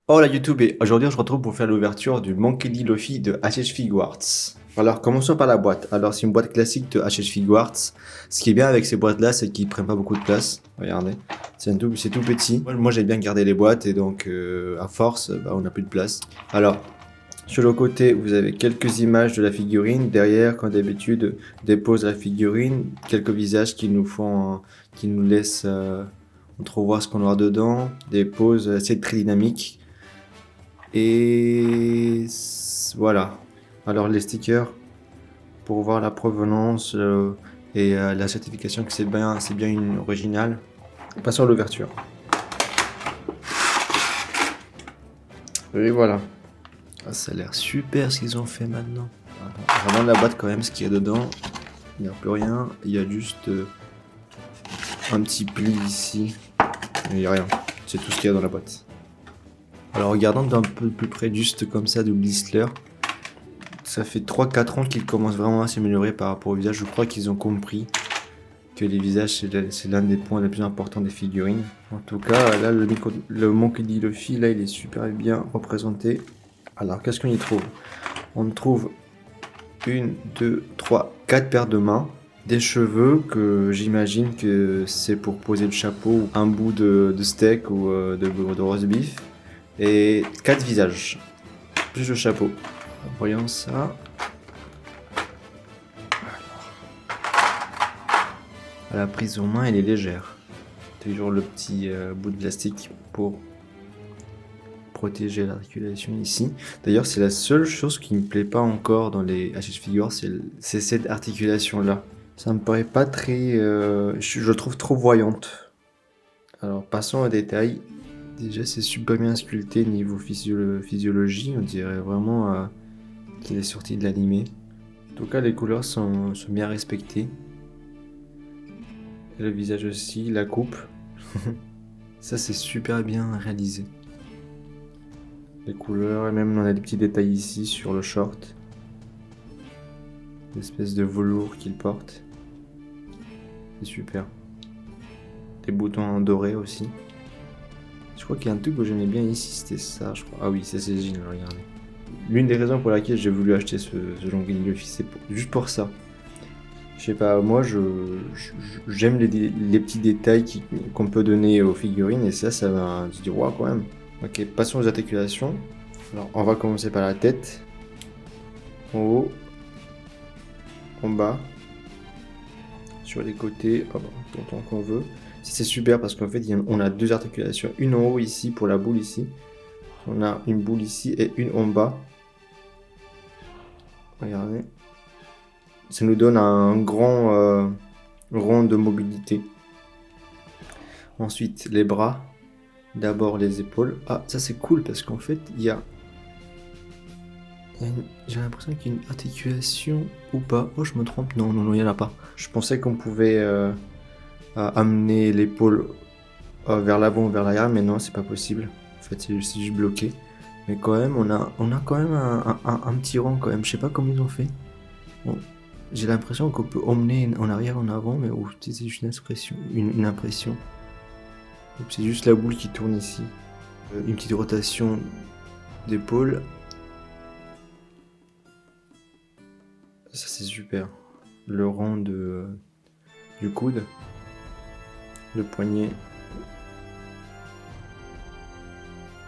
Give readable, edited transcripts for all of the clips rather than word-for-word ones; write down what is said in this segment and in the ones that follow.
Hola YouTube et aujourd'hui on se retrouve pour faire l'ouverture du Monkey D. Luffy de HH Figuarts. Alors commençons par la boîte. Alors c'est une boîte classique de HH Figuarts. Ce qui est bien avec ces boîtes là c'est qu'ils prennent pas beaucoup de place. Regardez, c'est tout petit. Moi j'ai bien gardé les boîtes et donc à force on n'a plus de place. Alors sur le côté vous avez quelques images de la figurine. Derrière comme d'habitude dépose la figurine. Quelques visages qui nous font, qui nous laissent entrevoir ce qu'on aura dedans. Des poses assez très dynamiques. Et voilà. Alors les stickers pour voir la provenance et la certification que c'est bien une originale. Passons à l'ouverture. Et voilà. Ah, ça a l'air super ce qu'ils ont fait maintenant. Attends, vraiment la boîte quand même ce qu'il y a dedans. Il n'y a plus rien. Il y a juste un petit pli ici. Il n'y a rien. C'est tout ce qu'il y a dans la boîte. Alors regardons d'un peu plus près juste comme ça de Blistler. Ça fait 3-4 ans qu'ils commencent vraiment à s'améliorer par rapport au visage. Je crois qu'ils ont compris que les visages, c'est l'un des points les plus importants des figurines. En tout cas, là, le Monkey D. Luffy, là, il est super bien représenté. Alors, qu'est-ce qu'on y trouve? On trouve 1, 2, 3, 4 paires de mains. Des cheveux que j'imagine que c'est pour poser le chapeau ou un bout de steak ou de roast beef. Et 4 visages, plus le chapeau. Voyons ça. À la prise en main, elle est légère. Toujours le petit bout de plastique pour protéger l'articulation ici. D'ailleurs, c'est la seule chose qui me plaît pas encore dans les HH Figures, c'est cette articulation-là. Ça me paraît pas très... je trouve trop voyante. Alors, passons aux détails. Déjà, c'est super bien sculpté niveau physiologie. On dirait vraiment qu'il est sorti de l'animé. En tout cas, les couleurs sont bien respectées. Et le visage aussi, la coupe. Ça, c'est super bien réalisé. Les couleurs, et même on a des petits détails ici sur le short. L'espèce de velours qu'il porte. C'est super. Des boutons dorés aussi. Je crois qu'il y a un truc que j'aimais bien ici, c'était ça, je crois. Ah oui, c'est ces jeans, regardez. L'une des raisons pour laquelle j'ai voulu acheter ce Monkey D. Luffy, c'est juste pour ça. Je sais pas, moi j'aime les petits détails qu'on peut donner aux figurines et ça va se dire, waouh, quand même. Ok, passons aux articulations. Alors, on va commencer par la tête. En haut, en bas, sur les côtés, autant qu'on veut. C'est super parce qu'en fait, on a deux articulations. Une en haut ici pour la boule ici. On a une boule ici et une en bas. Regardez. Ça nous donne un grand rond de mobilité. Ensuite, les bras. D'abord les épaules. Ah, ça c'est cool parce qu'en fait, j'ai l'impression qu'il y a une articulation ou pas. Oh, je me trompe. Non, il n'y en a pas. Je pensais qu'on pouvait amener l'épaule vers l'avant ou vers l'arrière, mais non, c'est pas possible. En fait, c'est juste bloqué. Mais quand même, on a quand même un petit rang quand même. Je sais pas comment ils ont fait. Bon, j'ai l'impression qu'on peut emmener en arrière, en avant, mais c'est juste une impression. C'est juste la boule qui tourne ici. Une petite rotation d'épaule. Ça c'est super. Le rang du coude. Le poignet.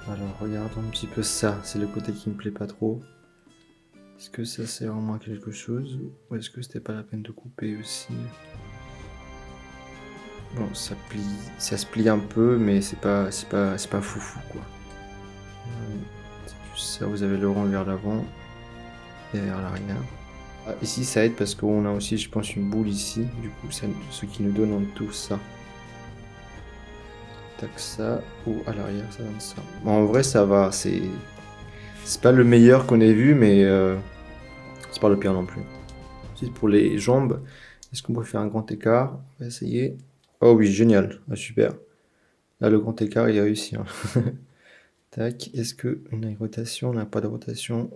Alors regardons un petit peu ça. C'est le côté qui me plaît pas trop. Est-ce que ça sert vraiment à quelque chose? Ou est-ce que c'était pas la peine de couper aussi? Bon, ça se plie un peu, mais c'est pas foufou quoi. C'est juste ça, vous avez le rond vers l'avant et vers l'arrière. Ah, ici ça aide parce qu'on a aussi, je pense, une boule ici. Du coup, ce qui nous donne en tout ça. Tac, ça, ou à l'arrière, ça donne ça. Bon, en vrai, ça va. C'est pas le meilleur qu'on ait vu, mais c'est pas le pire non plus. Ensuite, pour les jambes, est-ce qu'on peut faire un grand écart? On va essayer. Oh oui, génial. Ah, super. Là, le grand écart, il a réussi. Hein. Tac. Est-ce qu'on a une rotation? On n'a pas de rotation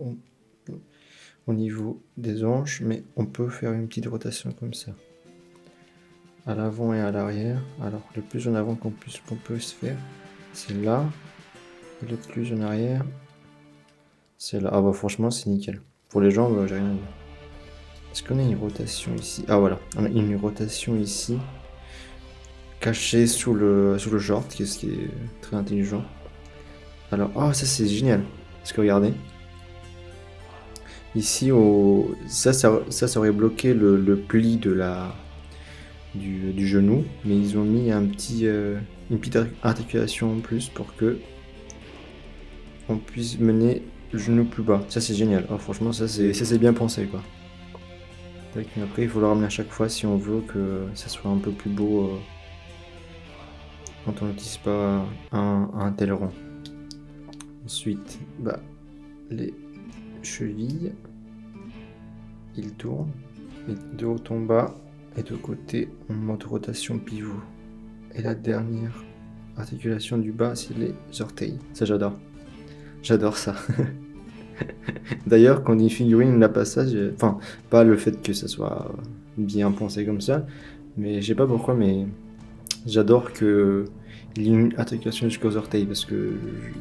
au niveau des hanches, mais on peut faire une petite rotation comme ça. À l'avant et à l'arrière. Alors, le plus en avant qu'on peut se faire, c'est là. Et l'autre luge en arrière. C'est là. Ah bah franchement c'est nickel. Pour les jambes, j'ai rien à dire. Est-ce qu'on a une rotation ici? Ah voilà, on a une rotation ici. Cachée sous le short, ce qui est très intelligent. Alors, oh ça c'est génial. Parce que regardez. Ici, ça aurait bloqué le pli du genou. Mais ils ont mis une petite articulation en plus pour que on puisse mener le genou plus bas. Ça c'est génial. Oh, franchement, ça c'est bien pensé quoi. Mais après, il faut le ramener à chaque fois si on veut que ça soit un peu plus beau quand on n'utilise pas un tel rond. Ensuite, bah, les chevilles, ils tournent, et de haut en bas, et de côté, en mode rotation pivot. Et la dernière articulation du bas, c'est les orteils. Ça, j'adore. J'adore ça. D'ailleurs, quand une figurine n'a pas ça, enfin, pas le fait que ça soit bien pensé comme ça, mais je sais pas pourquoi, mais j'adore que il y ait une articulation jusqu'aux orteils, parce que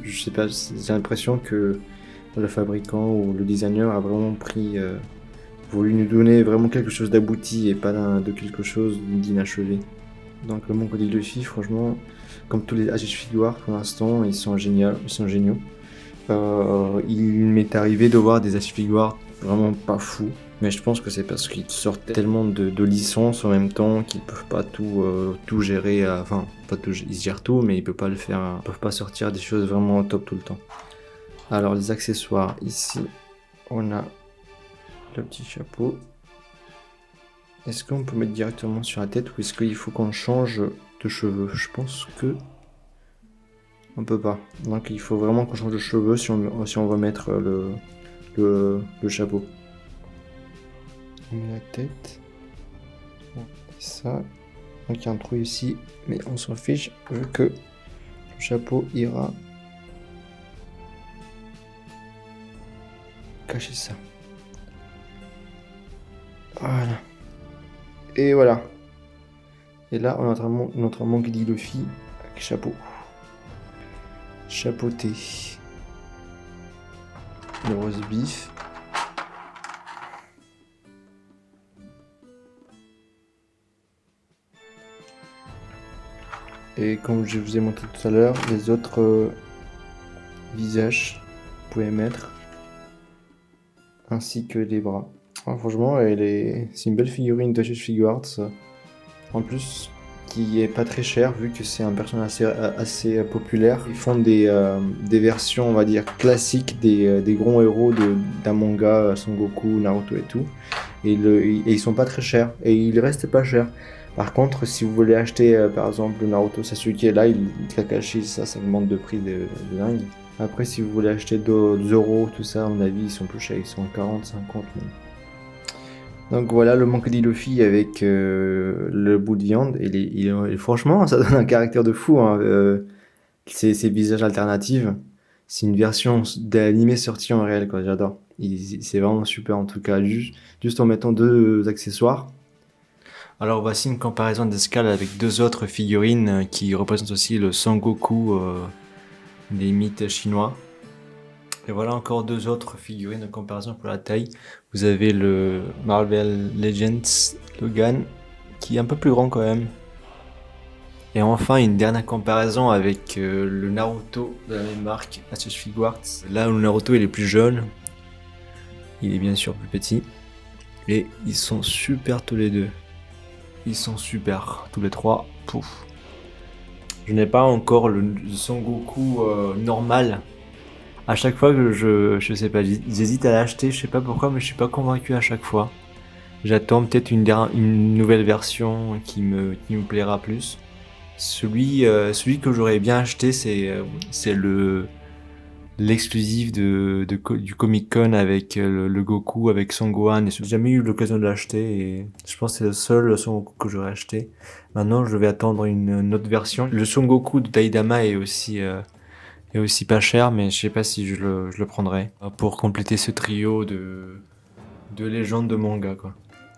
je sais pas, j'ai l'impression que le fabricant ou le designer a vraiment voulu nous donner vraiment quelque chose d'abouti et pas de quelque chose d'inachevé. Donc le Monk de Luffy, franchement, comme tous les Agish Figuarts pour l'instant, ils sont géniaux. Il m'est arrivé de voir des Agish Figuarts vraiment pas fous, mais je pense que c'est parce qu'ils sortent tellement de licences en même temps qu'ils peuvent pas tout gérer. Enfin, pas tout, ils gèrent tout, mais ils peuvent pas le faire. Ils peuvent pas sortir des choses vraiment top tout le temps. Alors les accessoires, ici, on a le petit chapeau. Est-ce qu'on peut mettre directement sur la tête ou est-ce qu'il faut qu'on change de cheveux? Je pense que on peut pas. Donc il faut vraiment qu'on change de cheveux si on veut mettre le chapeau. On met la tête. Et ça. Donc il y a un trou ici, mais on s'en fiche vu que le chapeau ira cacher ça. Voilà. Et voilà. Et là, on a notre Monkey Luffy avec chapeau. Chapeauté. Le rose beef. Et comme je vous ai montré tout à l'heure, les autres visages, vous pouvez mettre. Ainsi que les bras. Ah, franchement, c'est une belle figurine d'Agish Figuarts. En plus, qui est pas très cher vu que c'est un personnage assez populaire. Ils font des versions, on va dire, classiques des grands héros d'un manga, Son Goku, Naruto et tout. Et ils sont pas très chers. Et ils restent pas chers. Par contre, si vous voulez acheter par exemple le Naruto Sasuke, là, Kakashi, ça augmente de prix de dingue. Après, si vous voulez acheter Zoro, tout ça, à mon avis, ils sont plus chers. Ils sont 40, 50 même. Donc voilà le Monkey D. Luffy avec le bout de viande. Et franchement, ça donne un caractère de fou. Hein. Ces visages alternatifs. C'est une version d'animé sortie en réel, quoi. J'adore. C'est vraiment super en tout cas. Juste en mettant 2 accessoires. Alors voici une comparaison d'escale avec 2 autres figurines qui représentent aussi le Son Goku des mythes chinois. Et voilà encore 2 autres figurines de comparaison pour la taille. Vous avez le Marvel Legends Logan, qui est un peu plus grand quand même. Et enfin une dernière comparaison avec le Naruto de la même marque, Agish Figuarts. Là où le Naruto il est plus jeune, il est bien sûr plus petit. Et ils sont super tous les deux. Ils sont super, tous les 3. Pouf. Je n'ai pas encore le Son Goku normal. À chaque fois que je sais pas, j'hésite à l'acheter, je sais pas pourquoi, mais je suis pas convaincu à chaque fois. J'attends peut-être une nouvelle version qui me plaira plus. Celui que j'aurais bien acheté, c'est l'exclusif du Comic Con avec le Goku, avec Son Gohan. Et j'ai jamais eu l'occasion de l'acheter et je pense que c'est le seul Son Goku que j'aurais acheté. Maintenant, je vais attendre une autre version. Le Son Goku de Taïdama est aussi pas cher, mais je sais pas si je le prendrai pour compléter ce trio de légendes de manga, quoi.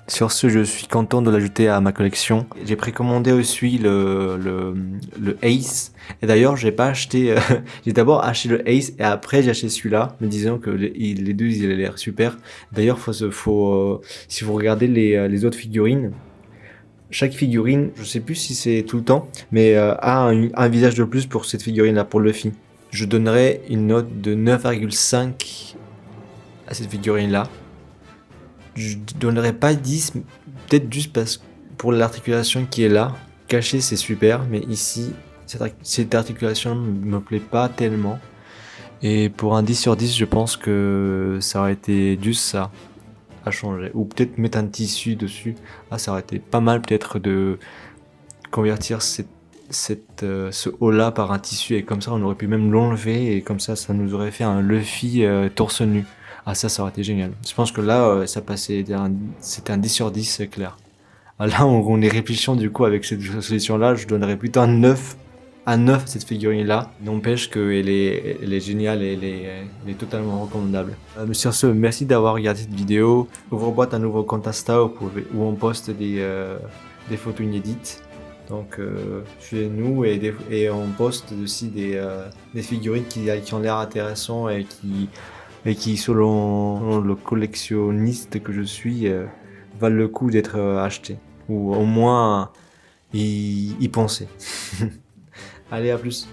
Sur ce, je suis content de l'ajouter à ma collection. J'ai précommandé aussi le Ace. Et d'ailleurs, j'ai pas acheté. J'ai d'abord acheté le Ace et après j'ai acheté celui-là, me disant que les deux ils avaient l'air super. D'ailleurs, si vous regardez les autres figurines, chaque figurine, je sais plus si c'est tout le temps, mais a un visage de plus pour cette figurine-là, pour Luffy. Je donnerais une note de 9,5 à cette figurine-là. Je donnerais pas 10, peut-être juste parce que pour l'articulation qui est là, cachée c'est super, mais ici, cette articulation me plaît pas tellement. Et pour un 10 sur 10, je pense que ça aurait été juste ça à changer. Ou peut-être mettre un tissu dessus. Ah, ça aurait été pas mal peut-être de convertir ce haut-là par un tissu et comme ça on aurait pu même l'enlever et comme ça nous aurait fait un Luffy torse nu. Ah ça aurait été génial. Je pense que là ça passait c'était un 10 sur 10 c'est clair. Ah, là on est réfléchissant du coup avec cette solution là, je donnerais plutôt un 9 à cette figurine là. N'empêche qu'elle elle est géniale et elle est totalement recommandable. Sur ce, merci d'avoir regardé cette vidéo. Ouvre-boîte un nouveau compte Insta où on poste des photos inédites. Donc chez nous et on poste aussi des figurines qui ont l'air intéressantes et qui selon le collectionniste que je suis valent le coup d'être achetées ou au moins y penser. Allez, à plus.